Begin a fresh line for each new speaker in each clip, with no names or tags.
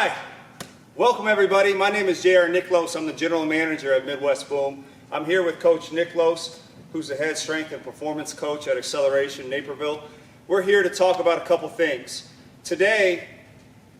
Hi, welcome everybody. My name is J.R. Niklos. I'm the general manager at Midwest Boom. I'm here with Coach Niklos, who's the head strength and performance coach at Deceleration, Naperville. We're here to talk about a couple things. Today,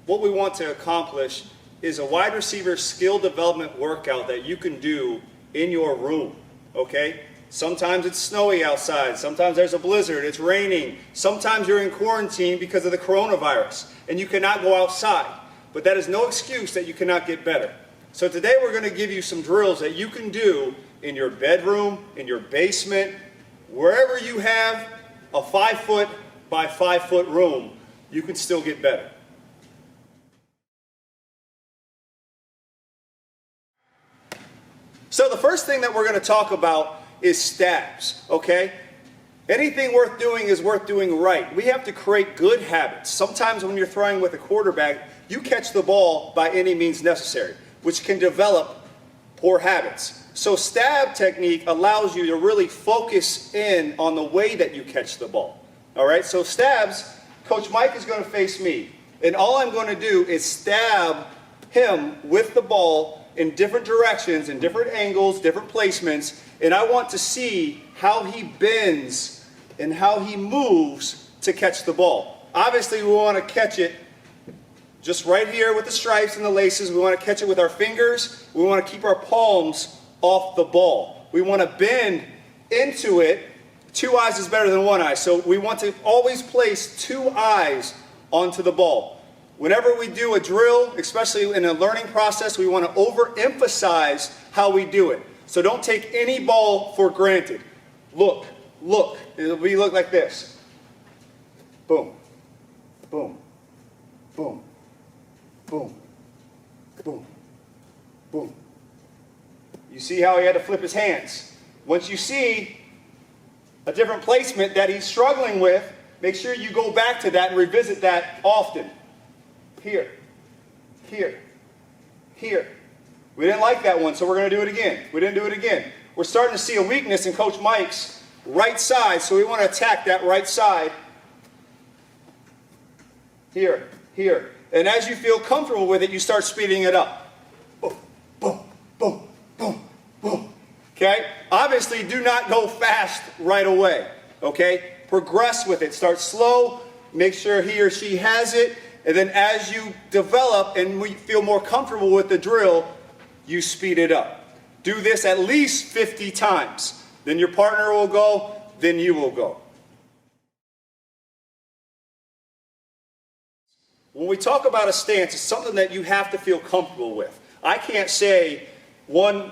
what we want to accomplish is a wide receiver skill development workout that you can do in your room, okay? Sometimes it's snowy outside, sometimes there's a blizzard, it's raining, sometimes you're in quarantine because of the coronavirus and you cannot go outside. But that is no excuse that you cannot get better. So today we're going to give you some drills that you can do in your bedroom, in your basement, wherever you have a 5-foot by 5-foot room, you can still get better. So the first thing that we're going to talk about is stabs, okay? Anything worth doing is worth doing right. We have to create good habits. Sometimes when you're throwing with a quarterback, you catch the ball by any means necessary, which can develop poor habits. So stab technique allows you to really focus in on the way that you catch the ball. All right, so stabs, Coach Mike is going to face me. And all I'm going to do is stab him with the ball in different directions, in different angles, different placements. And I want to see how he bends and how he moves to catch the ball. Obviously, we want to catch it just right here with the stripes and the laces. We want to catch it with our fingers. We want to keep our palms off the ball. We want to bend into it. 2 eyes is better than 1 eye. So we want to always place 2 eyes onto the ball. Whenever we do a drill, especially in a learning process, we want to overemphasize how we do it. So don't take any ball for granted. Look, look. It'll be look like this. Boom, boom, boom, boom, boom, boom. You see how he had to flip his hands. Once you see a different placement that he's struggling with, make sure you go back to that and revisit that often. Here, here, here. We didn't like that one, so we're going to do it again. We didn't do it again. We're starting to see a weakness in Coach Mike's right side, so we want to attack that right side. Here, here. And as you feel comfortable with it, you start speeding it up. Boom, boom, boom, boom, boom. Okay? Obviously, do not go fast right away. Okay? Progress with it. Start slow. Make sure he or she has it. And then as you develop and we feel more comfortable with the drill, you speed it up. Do this at least 50 times. Then your partner will go, then you will go. When we talk about a stance, it's something that you have to feel comfortable with. I can't say one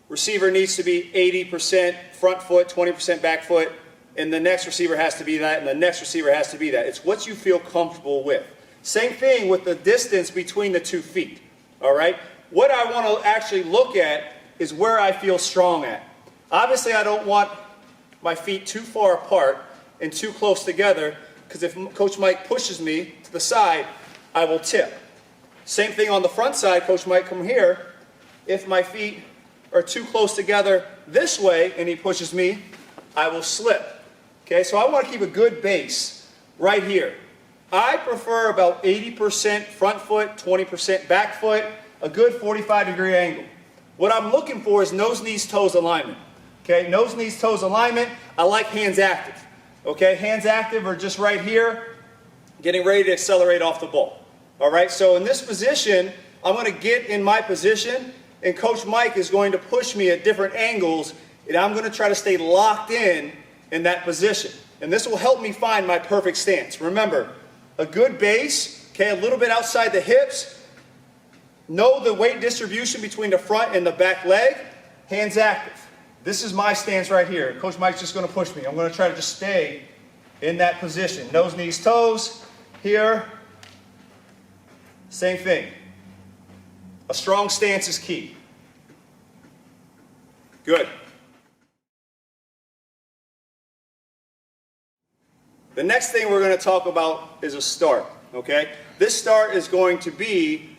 receiver needs to be 80% front foot, 20% back foot, and the next receiver has to be that, and the next receiver has to be that. It's what you feel comfortable with. Same thing with the distance between the 2 feet, all right? What I want to actually look at is where I feel strong at. Obviously, I don't want my feet too far apart and too close together, because if Coach Mike pushes me to the side, I will tip. Same thing on the front side, Coach Mike come here. If my feet are too close together this way and he pushes me, I will slip. Okay, so I want to keep a good base right here. I prefer about 80% front foot, 20% back foot, a good 45-degree angle. What I'm looking for is nose, knees, toes alignment. Okay, nose, knees, toes alignment. I like hands active. Okay, hands active are just right here, getting ready to accelerate off the ball. All right, so in this position, I'm going to get in my position, and Coach Mike is going to push me at different angles, and I'm going to try to stay locked in that position. And this will help me find my perfect stance. Remember, a good base, okay, a little bit outside the hips. Know the weight distribution between the front and the back leg. Hands active. This is my stance right here. Coach Mike's just going to push me. I'm going to try to just stay in that position. Nose, knees, toes. Here. Same thing. A strong stance is key. Good. The next thing we're going to talk about is a start. Okay? This start is going to be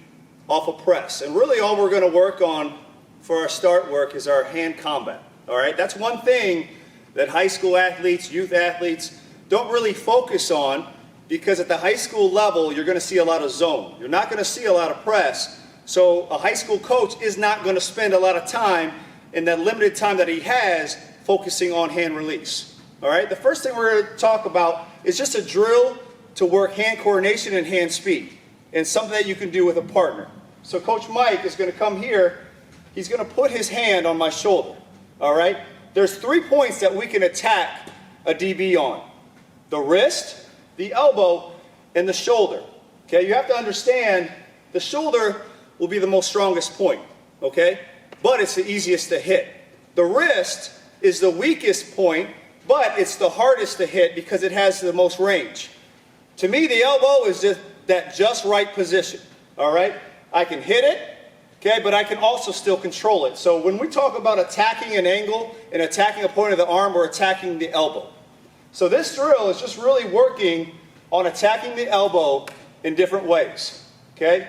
off a press. And really all we're going to work on for our start work is our hand combat. All right? That's one thing that high school athletes, youth athletes don't really focus on because at the high school level, you're going to see a lot of zone. You're not going to see a lot of press. So a high school coach is not going to spend a lot of time in that limited time that he has focusing on hand release. All right, the first thing we're going to talk about is just a drill to work hand coordination and hand speed, and something that you can do with a partner. So Coach Mike is going to come here. He's going to put his hand on my shoulder. All right, there's 3 points that we can attack a DB on: the wrist, the elbow, and the shoulder. Okay, you have to understand the shoulder will be the most strongest point, okay? But it's the easiest to hit. The wrist is the weakest point, but it's the hardest to hit because it has the most range. To me, the elbow is just that just right position, all right? I can hit it, okay, but I can also still control it. So when we talk about attacking an angle and attacking a point of the arm, we're attacking the elbow. So this drill is just really working on attacking the elbow in different ways, okay?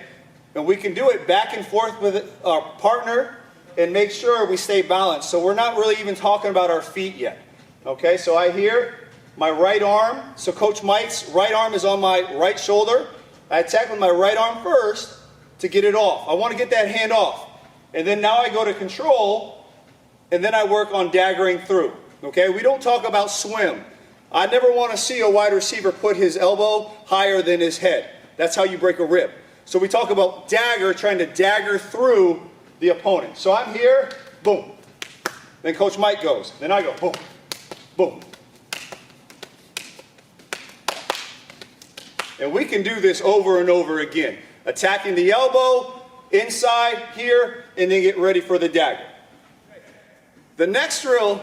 And we can do it back and forth with our partner and make sure we stay balanced. So we're not really even talking about our feet yet, okay? So I hear my right arm. So Coach Mike's right arm is on my right shoulder. I attack with my right arm first to get it off. I want to get that hand off. And then now I go to control, and then I work on daggering through, okay? We don't talk about swim. I never want to see a wide receiver put his elbow higher than his head. That's how you break a rib. So we talk about dagger, trying to dagger through the opponent. So I'm here, boom. Then Coach Mike goes. Then I go, boom, boom. And we can do this over and over again. Attacking the elbow, inside, here, and then get ready for the dagger. The next drill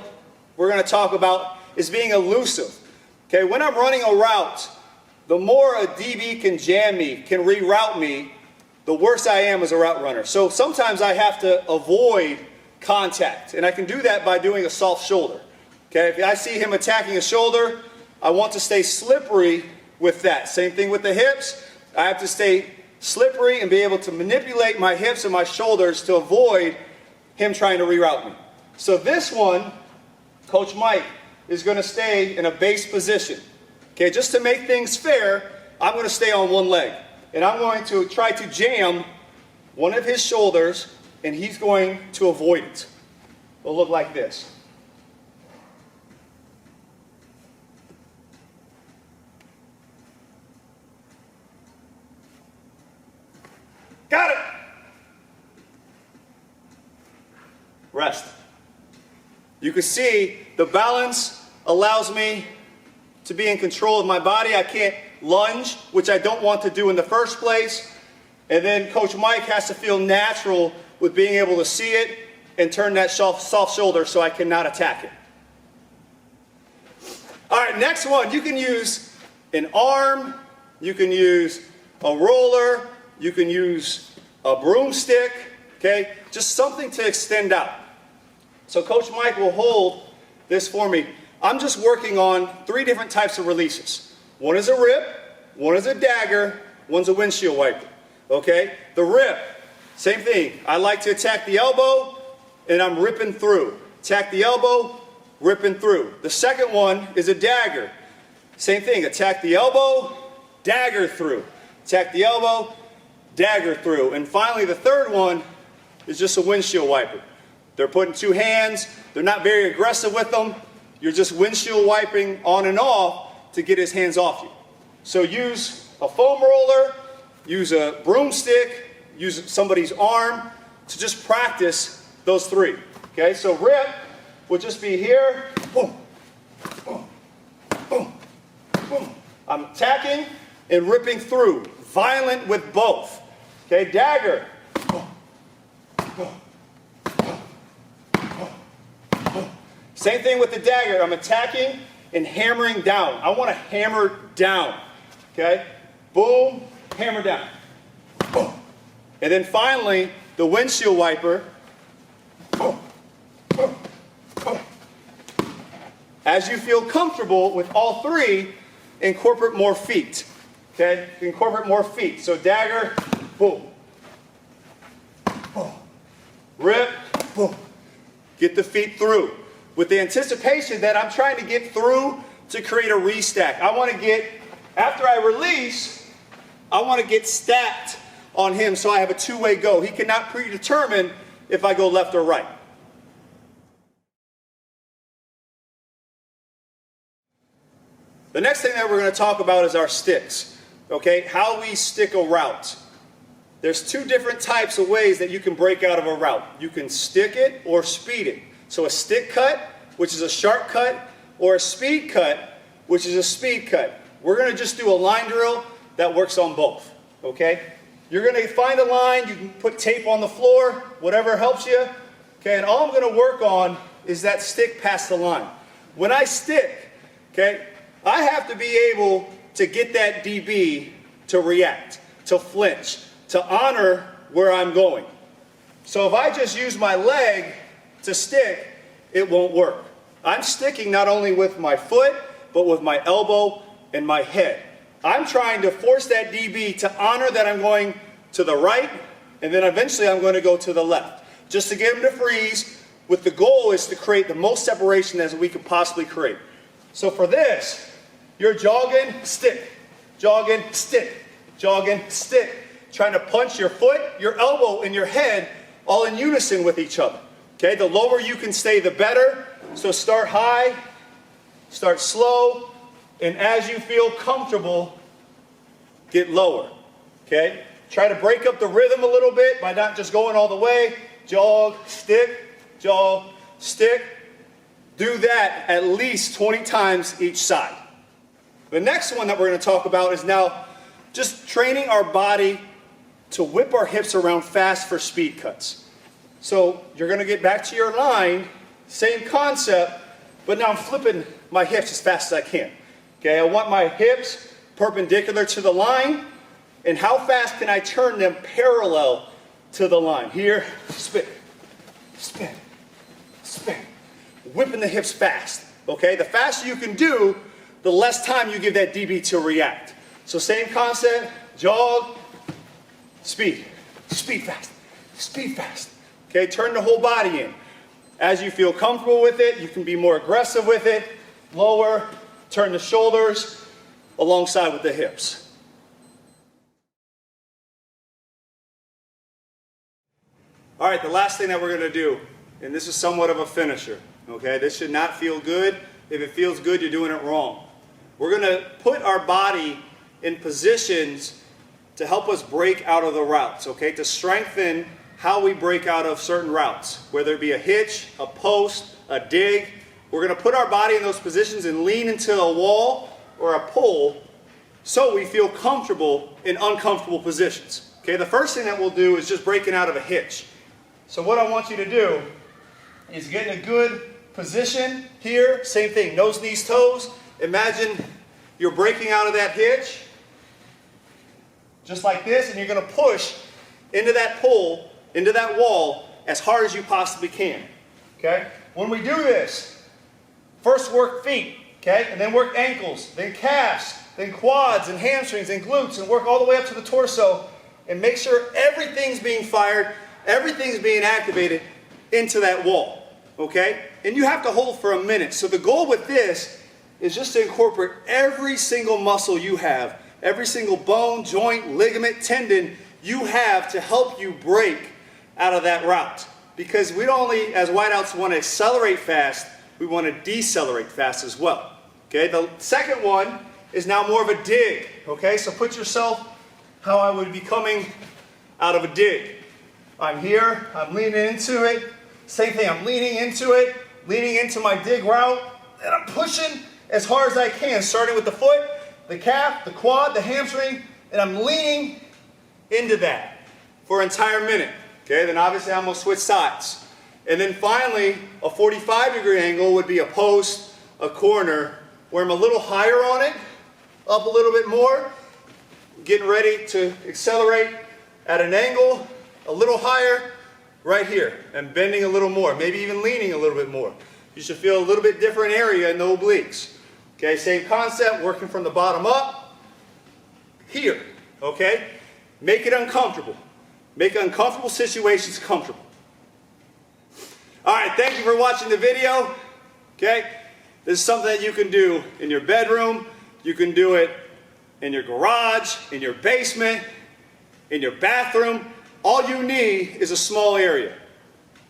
we're going to talk about is being elusive. Okay, when I'm running a route, the more a DB can jam me, can reroute me, the worse I am as a route runner. So sometimes I have to avoid contact, and I can do that by doing a soft shoulder. Okay, if I see him attacking a shoulder, I want to stay slippery with that. Same thing with the hips. I have to stay slippery and be able to manipulate my hips and my shoulders to avoid him trying to reroute me. So this one, Coach Mike is going to stay in a base position. Okay, just to make things fair, I'm going to stay on one leg. And I'm going to try to jam one of his shoulders, and he's going to avoid it. It'll look like this. Got it! Rest. You can see the balance allows me to be in control of my body. I can't lunge, which I don't want to do in the first place. And then Coach Mike has to feel natural with being able to see it and turn that soft shoulder so I cannot attack it. All right, next one. You can use an arm. You can use a roller. You can use a broomstick. Okay, just something to extend out. So Coach Mike will hold this for me. I'm just working on 3 different types of releases. One is a rip, one is a dagger, one's a windshield wiper. Okay? The rip, same thing. I like to attack the elbow, and I'm ripping through. Attack the elbow, ripping through. The second one is a dagger. Same thing. Attack the elbow, dagger through. Attack the elbow, dagger through. And finally, the third one is just a windshield wiper. They're putting 2 hands. They're not very aggressive with them. You're just windshield wiping on and off to get his hands off you. So use a foam roller, use a broomstick, use somebody's arm to just practice those 3. Okay, so rip would just be here, boom, boom, boom, boom. I'm attacking and ripping through, violent with both. Okay, dagger, boom, boom. Same thing with the dagger. I'm attacking and hammering down. I want to hammer down. Okay? Boom, hammer down. Boom. And then finally, the windshield wiper. Boom, boom, boom. As you feel comfortable with all 3, incorporate more feet. Okay? Incorporate more feet. So dagger, boom. Boom. Rip, boom. Get the feet through. With the anticipation that I'm trying to get through to create a restack. I want to get After I release, I want to get stacked on him so I have a two-way go. He cannot predetermine if I go left or right. The next thing that we're going to talk about is our sticks. Okay, how we stick a route. There's two different types of ways that you can break out of a route. You can stick it or speed it. So a stick cut, which is a sharp cut, or a speed cut, which is a speed cut. We're going to just do a line drill that works on both. Okay? You're going to find a line, you can put tape on the floor, whatever helps you. Okay, and all I'm going to work on is that stick past the line. When I stick, okay, I have to be able to get that DB to react, to flinch, to honor where I'm going. So if I just use my leg to stick, it won't work. I'm sticking not only with my foot, but with my elbow and my head. I'm trying to force that DB to honor that I'm going to the right, and then eventually I'm going to go to the left, just to get him to freeze, with the goal is to create the most separation as we can possibly create. So for this, you're jogging, stick, jogging, stick, jogging, stick, trying to punch your foot, your elbow, and your head all in unison with each other. Okay, the lower you can stay, the better. So start high, start slow, and as you feel comfortable, get lower. Okay, try to break up the rhythm a little bit by not just going all the way. Jog, stick, jog, stick. Do that at least 20 times each side. The next one that we're going to talk about is now just training our body to whip our hips around fast for speed cuts. So you're going to get back to your line, same concept, but now I'm flipping my hips as fast as I can. Okay, I want my hips perpendicular to the line, and how fast can I turn them parallel to the line? Here, spin, spin, spin. Whipping the hips fast. Okay, the faster you can do, the less time you give that DB to react. So same concept, jog, speed, speed fast, speed fast. Okay, turn the whole body in. As you feel comfortable with it, you can be more aggressive with it, lower, turn the shoulders alongside with the hips. All right, the last thing that we're going to do, and this is somewhat of a finisher. Okay, this should not feel good. If it feels good, you're doing it wrong. We're going to put our body in positions to help us break out of the routes, okay, to strengthen how we break out of certain routes, whether it be a hitch, a post, a dig. We're going to put our body in those positions and lean into a wall or a pole so we feel comfortable in uncomfortable positions. Okay, the first thing that we'll do is just breaking out of a hitch. So what I want you to do is get in a good position here, same thing, nose, knees, toes. Imagine you're breaking out of that hitch, just like this, and you're going to push into that pole, into that wall, as hard as you possibly can. Okay? When we do this, first work feet, okay, and then work ankles, then calves, then quads, and hamstrings, and glutes, and work all the way up to the torso, and make sure everything's being fired, everything's being activated into that wall. Okay? And you have to hold for a minute. So the goal with this is just to incorporate every single muscle you have, every single bone, joint, ligament, tendon you have to help you break out of that route. Because we don't only, as wideouts, want to accelerate fast, we want to decelerate fast as well. Okay? The second one is now more of a dig. Okay? So put yourself how I would be coming out of a dig. I'm here, I'm leaning into it. Same thing, I'm leaning into it, leaning into my dig route, and I'm pushing as hard as I can, starting with the foot, the calf, the quad, the hamstring, and I'm leaning into that for an entire minute. Okay, then obviously I'm going to switch sides. And then finally, a 45-degree angle would be a post, a corner, where I'm a little higher on it, up a little bit more, getting ready to accelerate at an angle, a little higher, right here, and bending a little more, maybe even leaning a little bit more. You should feel a little bit different area in the obliques. Okay, same concept, working from the bottom up, here, okay? Make it uncomfortable. Make uncomfortable situations comfortable. All right, thank you for watching the video, okay? This is something that you can do in your bedroom. You can do it in your garage, in your basement, in your bathroom. All you need is a small area.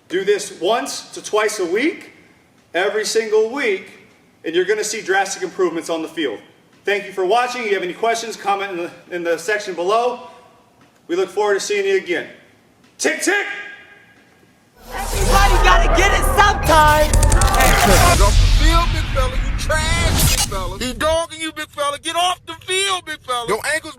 Do this once to twice a week, every single week, and you're going to see drastic improvements on the field. Thank you for watching. If you have any questions, comment in the section below. We look forward to seeing you again. Tick, tick!
Everybody gotta get it sometime.
Get off the field, big fella. You trash, big fella. He dogging you, big fella. Get off the field, big fella. Your ankle's